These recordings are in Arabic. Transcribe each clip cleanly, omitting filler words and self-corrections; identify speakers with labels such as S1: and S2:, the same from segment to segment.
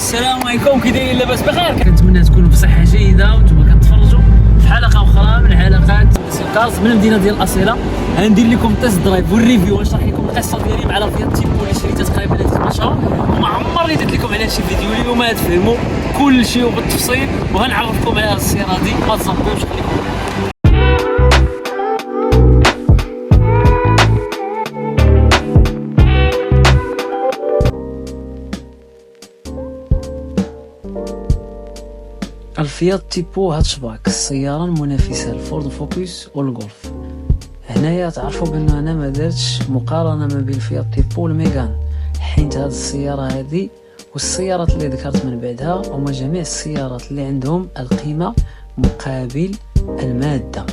S1: السلام عليكم، كي دايرين؟ لاباس بخير؟ كنتمنى تكونوا بصحه جيده وانتم كتفرجوا في حلقه اخرى من حلقات سيكاز من المدينه ديال الاصيله. غندير لكم تيست درايف والريفيو ونشرح لكم القصه ديالي مع لا فيات تيبو اللي شريتها تقريبا هاد 3 شهور، وما عمرني درت لكم عليها شي فيديو. اليوم غتفهموا كل شيء وبالتفصيل، وغنعرفكم على هاد السياره دي. ما تصبروش، خليكم الفيات تيبو هاتشباك، السياره المنافسه للفورد فوكس والجولف. هنايا تعرفوا بان انا ما درتش مقارنه ما بين الفيات تيبو والميغان، حيت هاد السياره هذه والسيارات اللي ذكرت من بعدها هما جميع السيارات اللي عندهم القيمه مقابل الماده.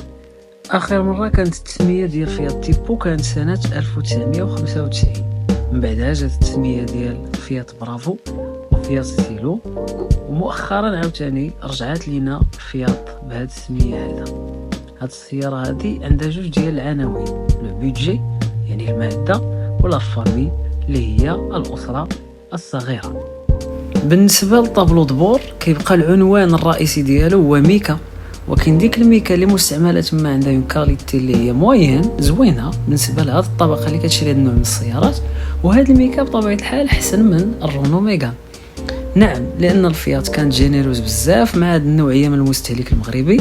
S1: اخر مره كانت التسميه ديال فيات تيبو كانت سنه 1995، من بعدها جات التسميه ديال فيات برافو وفيات ستيلو، ومؤخرا عاوتاني رجعت لينا فيات بهذه السميه. هاد السياره هذه عندها جوج ديال العناوين، لو بيدجي يعني الماده، ولا فامي اللي هي الاسره الصغيره. بالنسبه للطابلو دبور كيبقى العنوان الرئيسي ديالو هو ميكا، وكاين ديك الميكا اللي مستعمله تما عندها اون كاليتي اللي هي موين زوينه بالنسبه لهاد الطبقه اللي كتشري هاد النوع من السيارات، وهاد الميكا بطبيعه الحال احسن من الرونو ميغان. نعم، لان الفيات كانت جينيروز بزاف مع هاد النوعيه من المستهلك المغربي،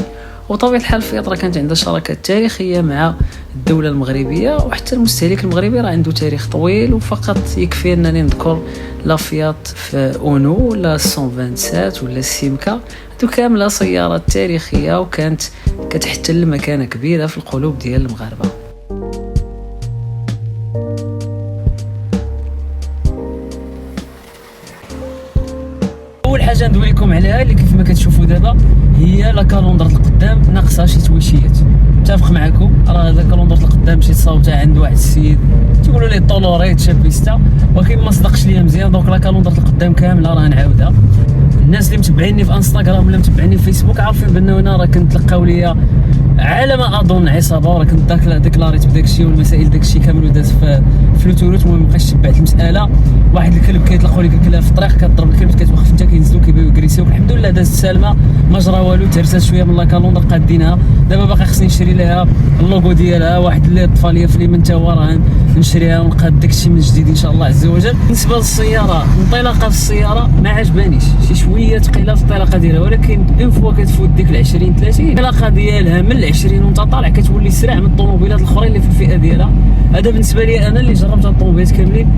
S1: وطبيعه الحال الفيات راه كانت عندها شراكات تاريخيه مع الدوله المغربيه، وحتى المستهلك المغربي راه عنده تاريخ طويل. وفقط يكفي انني نذكر لا فيات في اونو ولا 127 ولا السيمكا، هادو كامله سيارات تاريخيه وكانت كتحتل مكانه كبيره في القلوب ديال المغاربه. اول حاجه ندوي لكم عليها اللي كيف ما كتشوفوا دابا هي لا كالوندر القدام ناقصه شي تويشيات. متفق معكم، راه هذا كالوندر القدام شي تصاوبته عند واحد السيد تيقولوا ليه طولوريت شابيستا، ولكن ما صدقش ليا مزيان. دونك لا كالوندر القدام كامله راه نعاودها. الناس اللي متبعيني في انستغرام ولا متبعيني في فيسبوك عارفين بان انا راه كنتلقاو ليا على ما اظن عصابه، وراه كنت ديكلاريت بداك الشيء والمسائل داك الشيء كامل وداز في الوتورات. المهم مابقاش تبعت المساله. واحد الكلب كيطلقوا لك الكلاب في الطريق، كتضرب الكلب كتوقف انت كينزلوا كيبيعوا يكريسيوك. الحمد لله دازت سالمه، ما جرى والو، تهرست شويه من لا كالوندر قادينها. دابا باقي خصني نشري لها اللوغو ديالها، واحد اللي طفى ليا في ليمن تا هو راه نشريها ونقاد داك الشيء من جديد ان شاء الله عز وجل. بالنسبه للسياره، انطلاقه في السياره ما عجبانيش، شي شويه ثقيله في الانطلاقه ديالها، ولكن اون فوا كتفوت ديك ال 20 30 الانطلاقه ديالها من ال 20 وانت طالع كتولي سريع من الطوموبيلات الاخرين اللي في الفئه ديالها. هذا بالنسبه لي انا اللي جربت الطوموبيلات كاملين،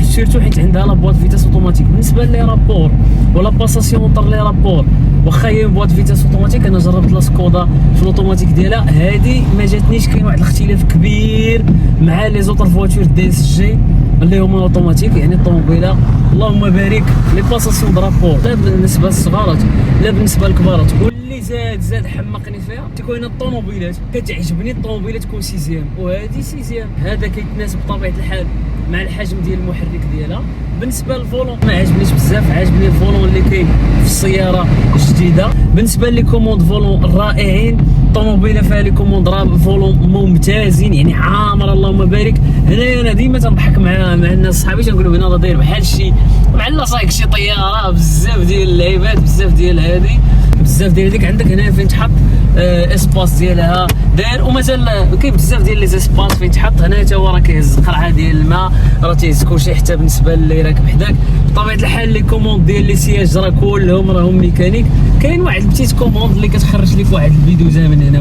S1: سيرتو حيت عندها لا بواط فيتاس اوتوماتيك. بالنسبه لي رابور ولا باساسيون اونتر لي رابور، واخا هي بواط فيتاس اوتوماتيك، انا جربت لا سكودا في الاوتوماتيك ديالها، هذه ما جاتنيش. كاين واحد الاختلاف كبير مع لي زوطر فواتور دي اس جي اللي هما اوتوماتيك، يعني الطوموبيله اللهم بارك لي باساسيون درابور، لا بالنسبه للصغارات لا بالنسبه للكبارات. واللي زاد حمقني فيها تكون الطوموبيلات، كتعجبني الطوموبيله تكون سيزيام، وهذه سيزيام. هذا كيتناسب بطبيعه الحال مع الحجم ديال المحرك ديالها. بالنسبه للفولون ما عجبنيش بزاف، عجبني الفولون اللي كاين في السياره الجديده. بالنسبه لي كوموند فولون رائعين، الطوموبيله فيها لي كوموند فولون ممتازين، يعني عامر اللهم بارك. هنايا انا ديما تنضحك مع الناس صحابي، تنقول لهم انا داير بحال شي بحال صايك شي طياره، بزاف ديال اللعيبات، بزاف ديال هذه، بزاف ديال هذيك. عندك هنا فين تحط اسباس ديالها داير، ومازال كاين بزاف ديال لي اسباس فين تحط. هنا حتى هو راه كيهز قرعه ديال الماء، راه تيهز كلشي حتى بالنسبه للي راكب حداك. بطبيعه الحال لي كوموند ديال لي سياج راه كلهم راهم ميكانيك. كاين واحد البتيت كوموند اللي كتخرج لك واحد البيدوزه من هنا،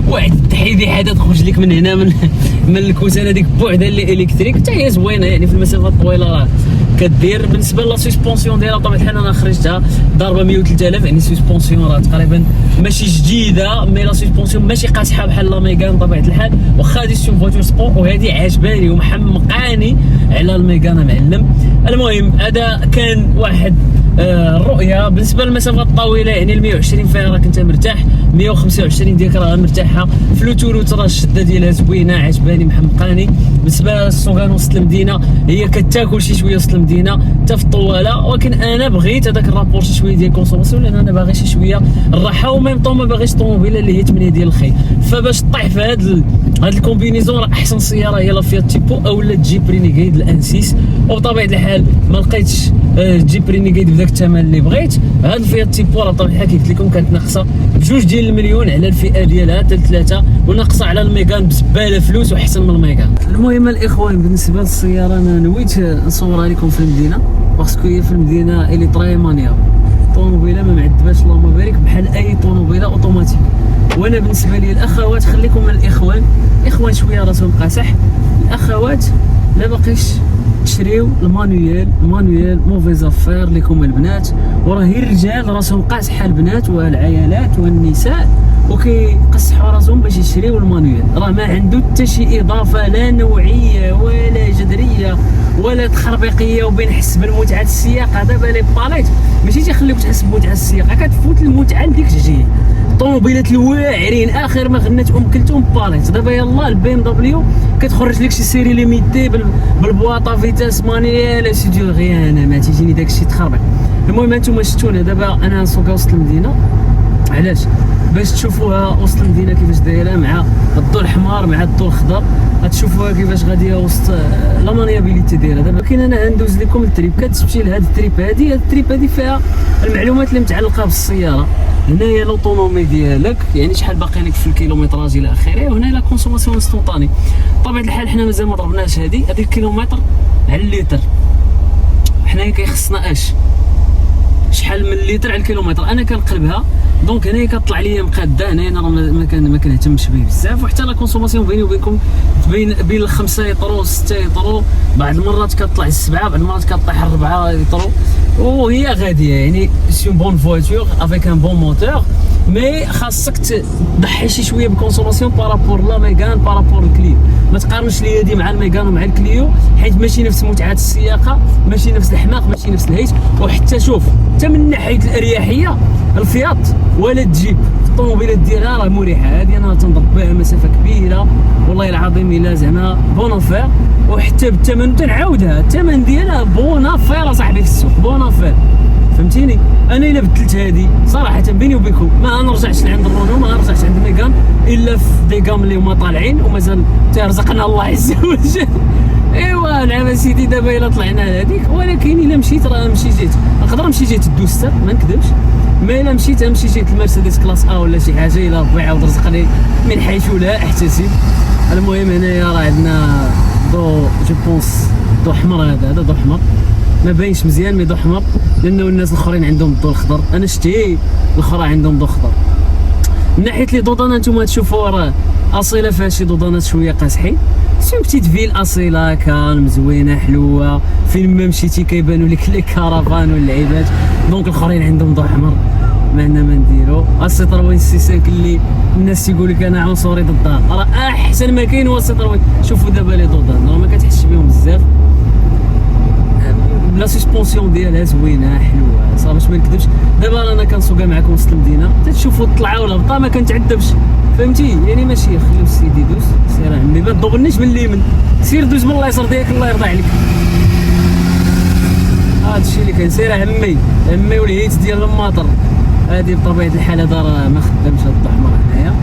S1: واحد التحيدي حدا تخرج لك من هنا من الكوسانه ديك بوحدها اللي الكتريك، حتى هي زوينه يعني في المسافات الطويله راه كدير. بالنسبه لا سسبونسيون ديالها بطبيعه الحال انا خرجتها ضاربه 103,000، يعني سسبونسيون راه تقريبا ماشي جديده، مي لا سسبونسيون ماشي قاصحه بحال لا ميغان بطبيعه الحال. واخا هادي سون فواتور سبور، وهذه عجباني ومحمقاني على الميغان معلم. المهم هذا كان واحد الرؤيه. بالنسبه للمسافات الطويله يعني ال 120 فيها راه كنت مرتاح، 125 ديالك راه مرتاحه في لوتوروت، راه الشده ديالها زوينه عجباني محمقاني. بالنسبه للسوغان وسط المدينه هي كتاكل شي شويه وسط المدينه حتى في الطواله، ولكن انا بغيت هذاك الرابور شي شويه ديال كونسوماسيون، لان انا باغي شي شويه الراحه، وميم طون ما باغيش طوموبيله اللي هي 8 ديال الخي. فباش طيح في هذا هاد الكومبينيزون راه احسن سياره هي لا فيات تيبو او لا جيب رينيغيد الانسيس، وبطبيعه الحال ما لقيتش جيب رينيغيد بداك الثمن اللي بغيت. هاد الفيات تيبو راه بطبيعه الحال كيف قلت لكم كانت ناقصه بجوج ديال المليون على الفئه ديالها حتى ل3، وناقصه على الميغان بزباله فلوس وحسن من الميغان. المهم الاخوان بالنسبه للسياره انا نويت نصورها لكم في المدينه، باسكو هي في المدينه الي تراي مانيا طوموبيله ما معذباش اللهم بارك بحال اي طوموبيله اوتوماتيك. وانا بالنسبه لي الاخوات خليكم من الاخوان شويه راسهم قاصح، الاخوات لا باقيش تشريو المانويال موفيز افير لكم البنات، وراه هي الرجال راسهم قاصحه البنات والعيالات والنساء وكيقصحوا راسهم باش يشريو المانويال، راه ما عنده حتى شي اضافه لا نوعيه ولا جذريه ولا تخربيقيه وبين حس بالمتعه السياقه. دابا لي باليت ماشي تيخليوك تحس بمتعه السياقه، كتفوت المتعه لديك الجهه. طوموبيلات الواعرين اخر ما غنات كلثوم باليت. دابا يلاه البي ام دبليو كتخرج لك شي سيري ليميتي بالبواطه فيتاس مانيال سيدي غيان ما تيجيني داكشي تخربق. المهم انتم شفتونا دابا انا نسوق وسط المدينه، علاش؟ باش تشوفوها وسط المدينه كيفاش دايره مع الضوء الحمار مع الضوء الخضر، غتشوفوها كيفاش غاديه وسط لا مانيابيليتي ديالها. دابا كاين انا ندوز لكم التريب، كتمشي لهاد التريب هادي فيها المعلومات اللي متعلقه بالسياره. هنايا لوطونومي ديالك، يعني شحال باقي لك في الكيلومتراج الى اخره، وهنا لا كونسوماسيون انستونطاني. بطبيعه الحال حنا مازال ما ضربناش هذه الكيلومتر على الليتر، حنايا كيخصنا شحال من لتر على الكيلومتر. انا كنقلبها دونك هنايا كطلع لي مقاده، هنايا انا ما كنهتمش به بزاف. وحتى لا كونسوماسيون بيني وبينكم بين 5 يطرو 6 يطرو، بعض المرات كطلع 7، بعض المرات كطيح 4 يطرو، وهي غاديه يعني سي بون فواتور افيك ان بون موتور. مي خاصك تضحي شي شويه بكونسوماسيون بارابور لا ميغان بارابور الكليو. ما تقارنش لي هادي مع الميغان ومع الكليو، حيت ماشي نفس متعه السياقه، ماشي نفس الحماق، ماشي نفس الهيت. وحتى شوف حتى من ناحيه الاريحيه الفيات ولا تجيب الطوموبيلات ديالها راه مريحه. هذه انا تنضرب بها مسافه كبيره والله العظيم الا زعما بون افير. وحتى بالثمن تنعاودها، الثمن ديالها بون افير صاحبي في السوق، بون افير فهمتيني. انا الا بدلت هذه صراحه بيني وبينكم ما نرجعش لعند الرونو، ما نرجعش عند ميغان الا في دي كام اللي هما طالعين ومازال تيرزقنا الله عز وجل. ايوا نعم سيدي دابا الا طلعنا لهذيك، ولكن الا مشيت راه نمشي جيت نقدر نمشي جيت الدوستا ما نكذبش، ما الا مشيت نمشي جيت المرسيدس كلاس ا ولا شي حاجه الا ربي يعاود رزقني من حيث لا احتسب. المهم هنايا راه عندنا ضو جو بونس ضو احمر، هذا ضو احمر ما باينش مزيان مي ضو احمر، لانه الناس الاخرين عندهم الضوء الخضر، انا شتي الاخرى عندهم ضوء خضر. من ناحيه لي دودانا نتوما تشوفوا راه اصيله فيها شي دودانات شويه قاصحين، سي بتيت فيل اصيله كالم زوينه حلوه، فين ما مشيتي كيبانوا لك لي كارافان واللعيبات. دونك الاخرين عندهم ضوء احمر ما عندنا ما نديرو. السيتروين سي 5 اللي الناس يقول لك انا عنصري ضدها، راه احسن ما كاين هو السيتروين. شوفوا دابا لي دودان راه ما كتحسش بهم بزاف، لا سسبونسيون ديالها زوينه حلوه صافي باش ما نكذبش. دابا انا كنسوقها معكم وسط المدينه تتشوفوا الطلعه والهبطه ما كنتعذبش فهمتي، يعني ماشي خليو السيدي دوز سير عمي ما تضغنيش من اليمين، سير دوز من اليسار ديالك الله يرضى عليك. هادشي اللي كاين، سير عمي والهيت ديال الماطر. هادي بطبيعه الحال هذا راه ما خدامش هاد الضو احمر هنايا،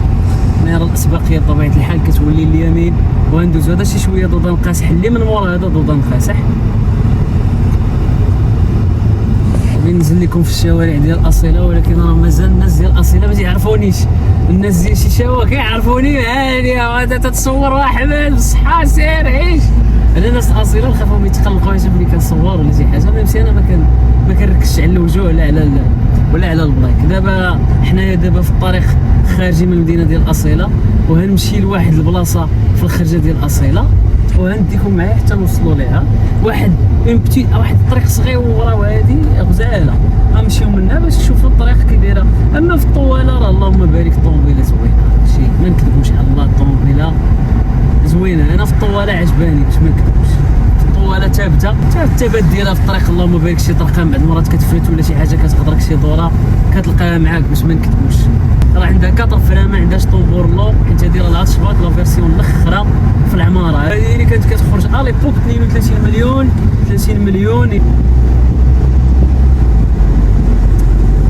S1: هنا راه الاسبقيه بطبيعه الحال كتولي اليمين وندوز. هذا شي شويه دودان قاصح اللي من مورا، هذا دودان قاصح. ننزل لكم في الشوارع ديال اصيله، ولكن راه مازال الناس ديال اصيله ما تيعرفونيش. الناس ديال شيشاوا كيعرفوني عادي، هذا تتصور واحد بصحه سير عيش. انا ناس اصيله نخافوا ما يتقلقوا شي ملي كنصور ولا شي حاجه، ميمسي انا ما كنركزش على الوجوه ولا على البلايك. دابا حنايا دابا في الطريق خارجين من المدينه ديال اصيله، وهنمشي لواحد البلاصه في الخرجه ديال اصيله وغنديكم معايا حتى نوصلوا ليها. واحد الطريق صغيره وهادي غزاله غنمشيو منها باش تشوفوا الطريق كي دايره. اما في الطواله راه اللهم بارك الطوموبيله زوينه، شي ما نكذبوش على الله الطوموبيله زوينه. انا في الطواله عجباني باش ما نكذبوش، في الطواله ثابته الثبات ديالها في الطريق اللهم بارك. شي طرقان بعض المرات كتفلت ولا شي حاجه كتقدرك شي دوره كتلقاها معاك باش ما نكذبوش. راه عندها 4 فرامه، ما عندهاش طومبور لو، حيت هادي راه الهاتشباك لا فيرسيون الاخرى في العماره. هذه اللي كانت كتخرج اليبوك 32 مليون 30 مليون.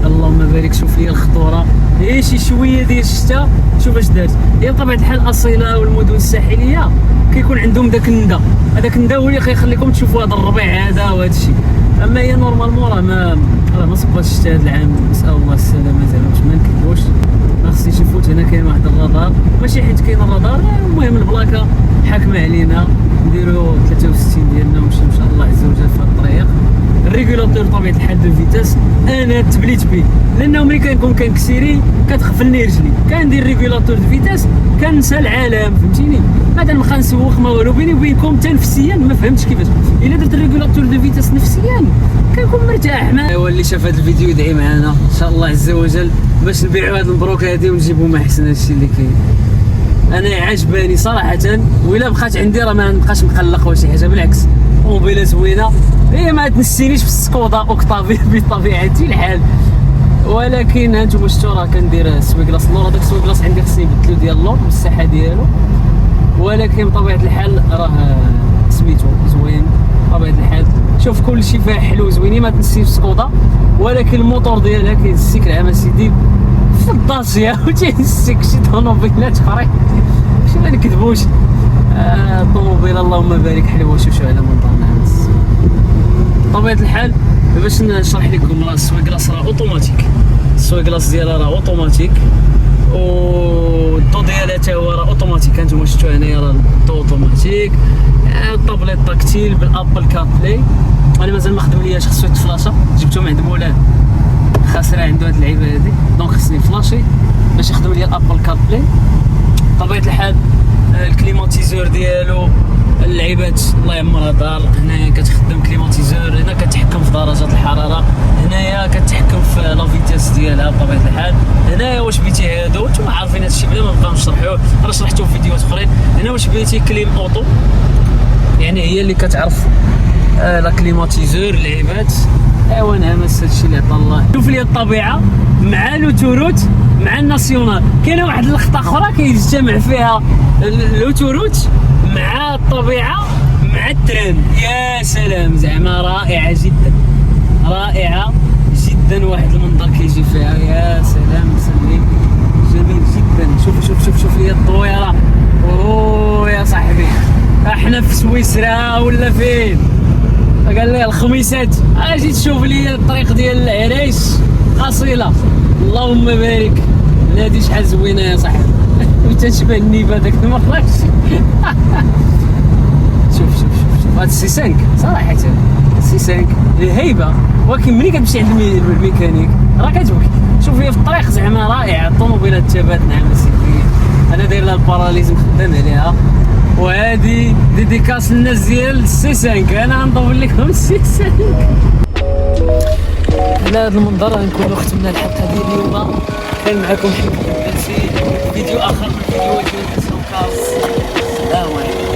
S1: اللهم اللهم بارك. شوف هي الخطوره، هي شي شويه ديال الشتاء، شوف اش دارت. هي بطبيعه الحال الاصيله والمدن الساحليه كيكون عندهم داك الندى، هذاك الندى هو اللي كيخليكم تشوفوا هذا الربيع هذا وهذا الشيء. اما هي نورمالمون راه ما صباتش الشتاء هذا العام، نسال الله السلامه زعما باش ما نكذبوش. ما خصنيش نفوت. هنا كاين واحد الرادار، ماشي حيت كاين الرادار، المهم البلاكه حاكمه علينا، نديرو 63 ديالنا ونمشي ان شاء الله عز وجل في هذا الطريق. الريغولاتور بطبيعه الحال دو فيتاس انا تبليت به، لانه ملي كنكون كنكسيري كتغفلني رجلي، كندير ريغولاتور دو فيتاس كنسى العالم، فهمتيني. بعد نبقى نسوق ما والو. بيني وبينكم حتى نفسيا ما فهمتش كيفاش الا درت الريغولاتور دو فيتاس نفسيا كنكون مرتاح. هو اللي شاف هذا الفيديو يدعي معنا ان شاء الله عز وجل باش نبيعوا هذه المبروك هذه ونجيبوا ما احسن هادشي اللي كاين. انا عجباني صراحه، وإلا بقات عندي راه ما نبقاش مقلق ولا شي حاجه، بالعكس طوموبيله زوينه. هي ما تنسينيش في السكودا اوكتافيا بطبيعه الحال، ولكن هانتوما شفتوا راه كندير السويكلاص اللور. هذاك السويكلاص عندي خصني نبدلو ديال اللور بالساحه ديالو، ولكن بطبيعه الحال راه سميتو زوين بطبيعه الحال. شوف كلشي فيها حلو زوينين، ما تنسيش السكودا، ولكن الموتور ديالها كيهزك العام سيدي في الداسيا وتيهزك شي طوموبيلات اخرين، ماشي ما نكذبوش. الطوموبيله اللهم بارك حلوه. شوف على منظرنا بطبيعه الحال. باش نشرح لكم، راه السويكلاص راه اوتوماتيك، السويكلاص ديالها راه اوتوماتيك، والضو ديالها حتى هو راه اوتوماتيك. هانتوما شفتوا هنايا راه الضو اوتوماتيك. الطابليت تاكتيل بالابل كار بلاي. انا مازال ما خدم لياش، خصو يتفلاشا، جبتو من عند مولاه خاسره عنده هاد اللعيبه هادي، دونك خصني فلاشي باش يخدم ليا الابل كار بلاي. بطبيعه الحال الكليماتيزور ديالو، اللعيبات الله يعمرها دار. هنايا كتخدم كليماتيزور، هنا كتحكم في درجات الحراره، هنايا كتحكم في لا فيتاس ديالها بطبيعه الحال. هنايا واش بغيتي هادو نتوما عارفين هادشي بلا ما نبقاو نشرحوه، راه شرحتو في فيديوهات اخرين. هنا واش بغيتي كليم اوتو، يعني هي اللي كتعرف لا كليماتيزور اللعيبات. ايوا نعمس هادشي اللي عطا الله. شوف لي الطبيعه مع لوتوروت مع الناسيونال. كاينه واحد اللقطه اخرى كيجتمع فيها لوتوروت مع الطبيعه مع التران. يا سلام، زعما رائعه جدا، رائعه جدا. واحد المنظر كيجي فيها يا سلام، مسلي جميل جدا. شوف شوف شوف شوف لي الطويره. اوه يا صاحبي، احنا في سويسرا ولا فين؟ قال لي الخميسات. اجي تشوف لي الطريق ديال العريش اصيله، اللهم بارك. هادي شحال زوينه يا صاحبي وتشبه النيفه داك المره. شوف شوف شوف شوف هاد السي 5 صراحه، السي 5 هيبه، ولكن ملي كتمشي عند الميكانيك راه كتبكي. شوف هي في الطريق زعما رائعه. الطوموبيلات تابات نعم سيدي. انا داير لها الباراليزم خدام عليها، وهادي ديديكاس للناس ديال السي 5. انا غندور لكم السي 5. على هذا المنظر غنكونوا ختمنا الحلقه ديال اليوم. كان معكم حبيب بلسي، فيديو اخر من فيديوهات ديال السلام عليكم.